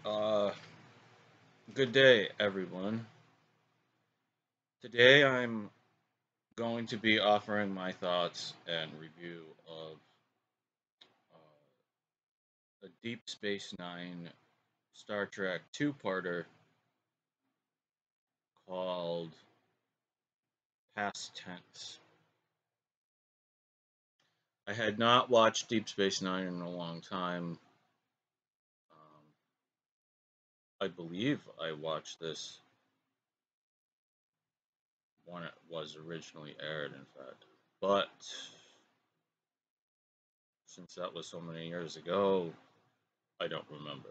Uh, Good day, everyone. Today I'm going to be offering my thoughts and review of a Deep Space Nine Star Trek two-parter called Past Tense. I had not watched Deep Space Nine in a long time. Um, I believe I watched this when it was originally aired, in fact. But since that was so many years ago, I don't remember.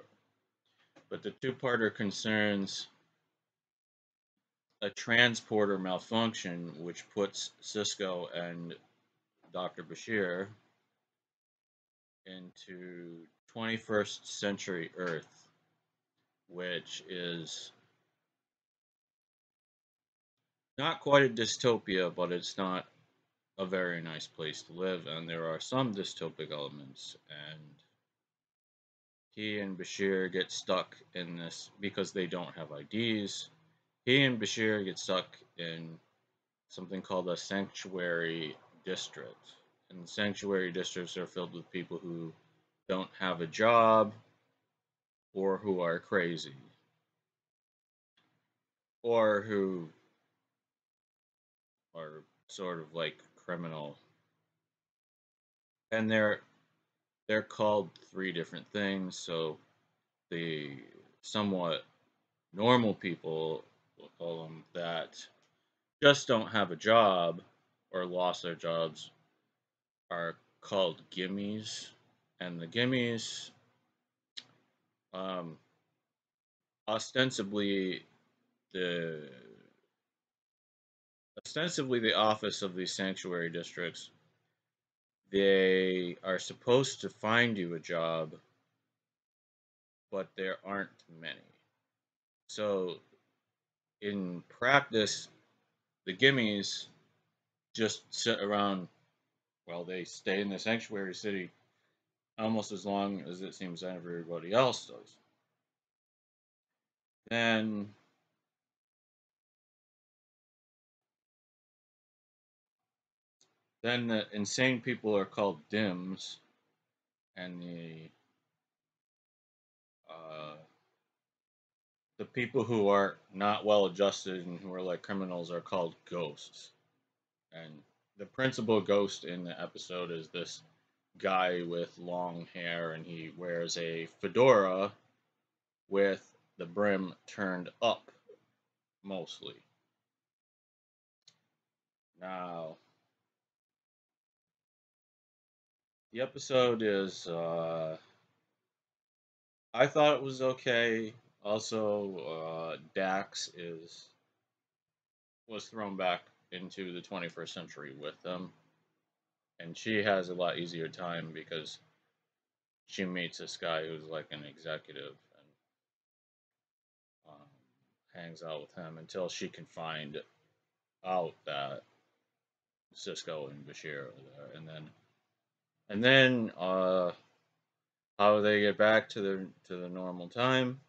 But the two-parter concerns a transporter malfunction, which puts Cisco and Dr. Bashir into 21st century Earth, which is not quite a dystopia, but it's not a very nice place to live, and there are some dystopic elements. And he and Bashir get stuck in this because they don't have IDs. He and Bashir get stuck in something called a sanctuary district. And sanctuary districts are filled with people who don't have a job or who are crazy or who are sort of like criminal. And they're called three different things. So the somewhat normal people, we'll call them, that just don't have a job or lost their jobs are called gimmies. And the gimmies, um, ostensibly the the office of these sanctuary districts, they are supposed to find you a job, but there aren't many. So in practice, the gimmies just sit around. Well, they stay in the sanctuary city almost as long as it seems everybody else does. Then the insane people are called dims, and uh, the people who are not well adjusted and who are like criminals are called ghosts. And the principal ghost in the episode is this guy with long hair, and he wears a fedora with the brim turned up mostly. Now, the episode is, I thought it was okay. Also, Dax is was thrown back into the 21st century with them, and she has a lot easier time because she meets this guy who's like an executive and um, hangs out with him until she can find out that Cisco and Bashir are there, and then how they get back to the normal time.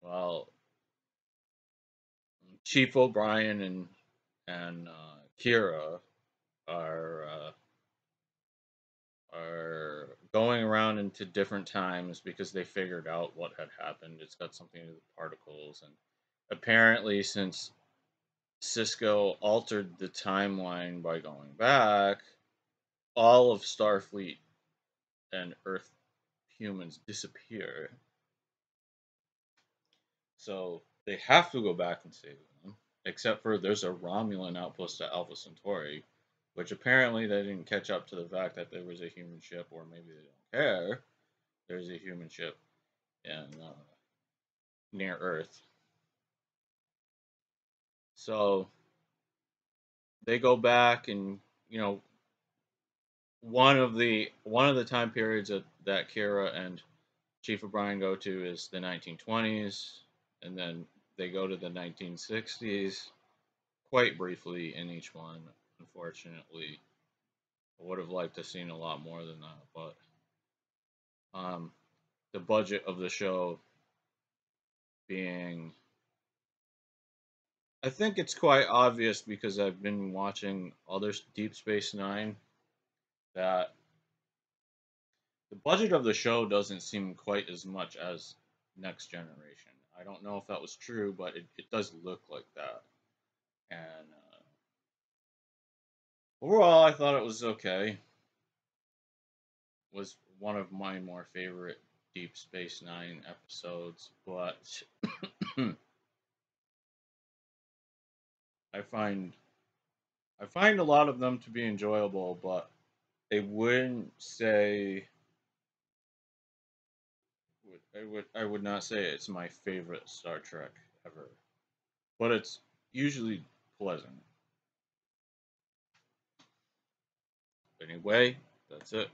Well, Chief O'Brien and Kira are are going around into different times because they figured out what had happened. It's got something to do with particles, and apparently, since Cisco altered the timeline by going back, all of Starfleet and Earth humans disappear. So they have to go back and save them, except for there's a Romulan outpost at Alpha Centauri, which apparently they didn't catch up to the fact that there was a human ship, or maybe they don't care. There's a human ship in near Earth. So they go back, and one of the time periods that Kira and Chief O'Brien go to is the 1920s, and then they go to the 1960s quite briefly in each one. Unfortunately, I would have liked to have seen a lot more than that, but um, the budget of the show being, I think it's quite obvious because I've been watching other Deep Space Nine that the budget of the show doesn't seem quite as much as Next Generation. I don't know if that was true, but it does look like that. And overall, I thought it was okay. Was one of my more favorite Deep Space Nine episodes, but I find I find a lot of them to be enjoyable, but I wouldn't say I would not say it's my favorite Star Trek ever, but it's usually pleasant. Anyway, that's it.